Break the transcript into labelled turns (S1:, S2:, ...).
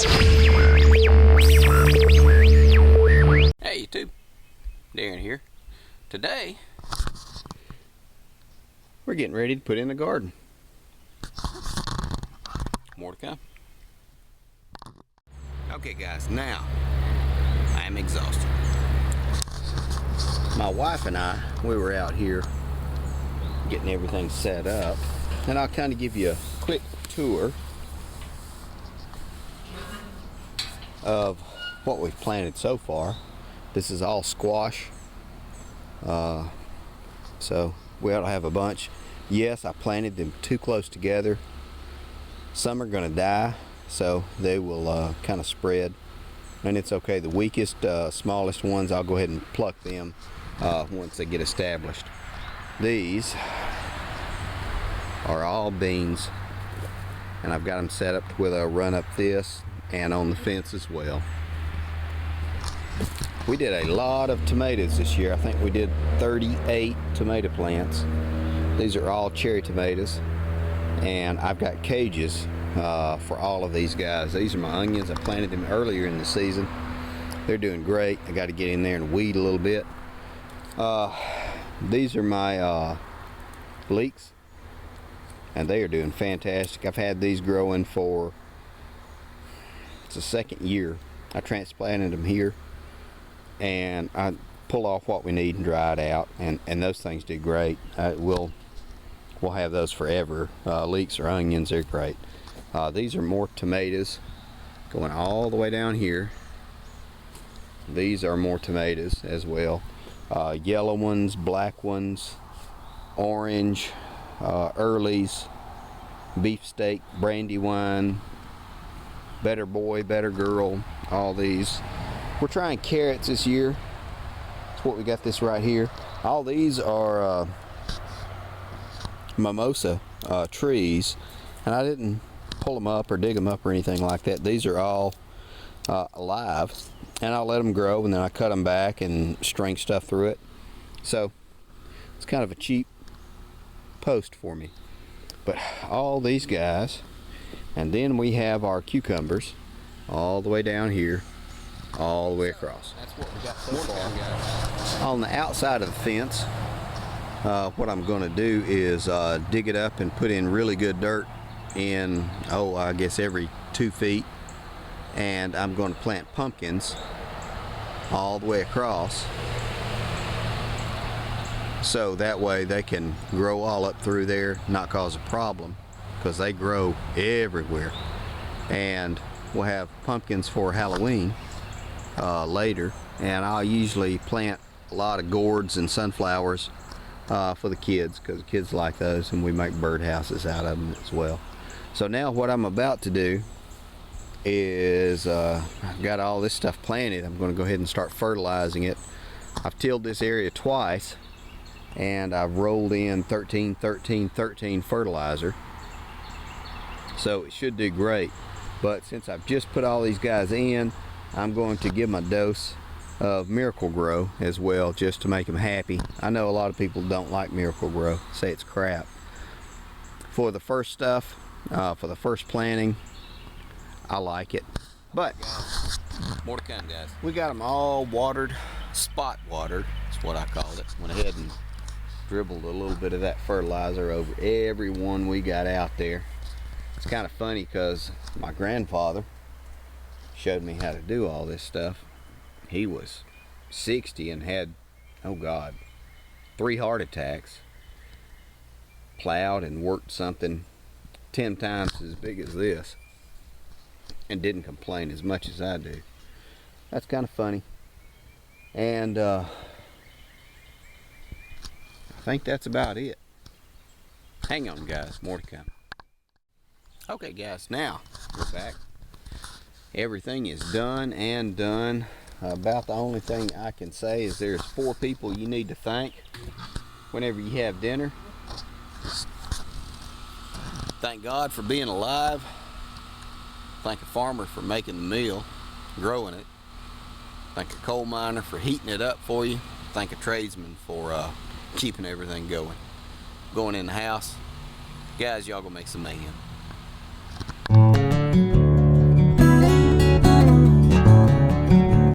S1: Hey YouTube, Darren here. Today, we're getting ready to put in the garden. More to come. Okay guys, now I am exhausted. My wife and I, we were out here getting everything set up, and I'll kind of give you a quick tour of what we've planted so far. This is all squash, so we ought to have a bunch. Yes, I planted them too close together. Some are going to die, so they will kind of spread, and it's okay. The weakest, smallest ones, I'll go ahead and pluck them once they get established. These are all beans, and I've got them set up to where they'll run up this and on the fence as well. We did a lot of tomatoes this year. I think we did 38 tomato plants. These are all cherry tomatoes, and I've got cages for all of these guys. These are my onions. I planted them earlier in the season. They're doing great. I got to get in there and weed a little bit. These are my leeks, and they are doing fantastic. I've had these growing for, it's the second year. I transplanted them here, and I pull off what we need and dry it out, and those things do great. We'll have those forever. Leeks or onions, they're great. These are more tomatoes going all the way down here. These are more tomatoes as well. Yellow ones, black ones, orange, earlies, beefsteak, brandywine, better boy, better girl, all these. We're trying carrots this year. That's what we got this right here. All these are mimosa trees, and I didn't pull them up or dig them up or anything like that. These are all alive, and I'll let them grow, and then I cut them back and string stuff through it. So it's kind of a cheap post for me. But all these guys, and then we have our cucumbers all the way down here, all the way across. That's what we got so far. On the outside of the fence, what I'm going to do is dig it up and put in really good dirt in, I guess every 2 feet, and I'm going to plant pumpkins all the way across, so that way they can grow all up through there, not cause a problem, because they grow everywhere. And we'll have pumpkins for Halloween later, and I'll usually plant a lot of gourds and sunflowers for the kids, because the kids like those, and we make birdhouses out of them as well. So now what I'm about to do is I've got all this stuff planted. I'm going to go ahead and start fertilizing it. I've tilled this area twice, and I've rolled in 13-13-13 fertilizer, so it should do great. But since I've just put all these guys in, I'm going to give them a dose of Miracle Grow as well, just to make them happy. I know a lot of people don't like Miracle Grow, say it's crap. For the first stuff, for the first planting, I like it. But
S2: More to come, guys.
S1: we got them all watered, spot watered, that's what I called it. Went ahead and dribbled a little bit of that fertilizer over every one we got out there. It's kind of funny because my grandfather showed me how to do all this stuff. He was 60 and had, oh God, 3 heart attacks. Plowed and worked something 10 times as big as this, and didn't complain as much as I do. That's kind of funny. And I think that's about it. Hang on guys, more to come. Okay guys, now we're back. Everything is done and done. About the only thing I can say is there's 4 people you need to thank whenever you have dinner. Thank God for being alive. Thank a farmer for making the meal, growing it. Thank a coal miner for heating it up for you. Thank a tradesman for keeping everything going in the house. Guys, y'all gonna make some mayhem.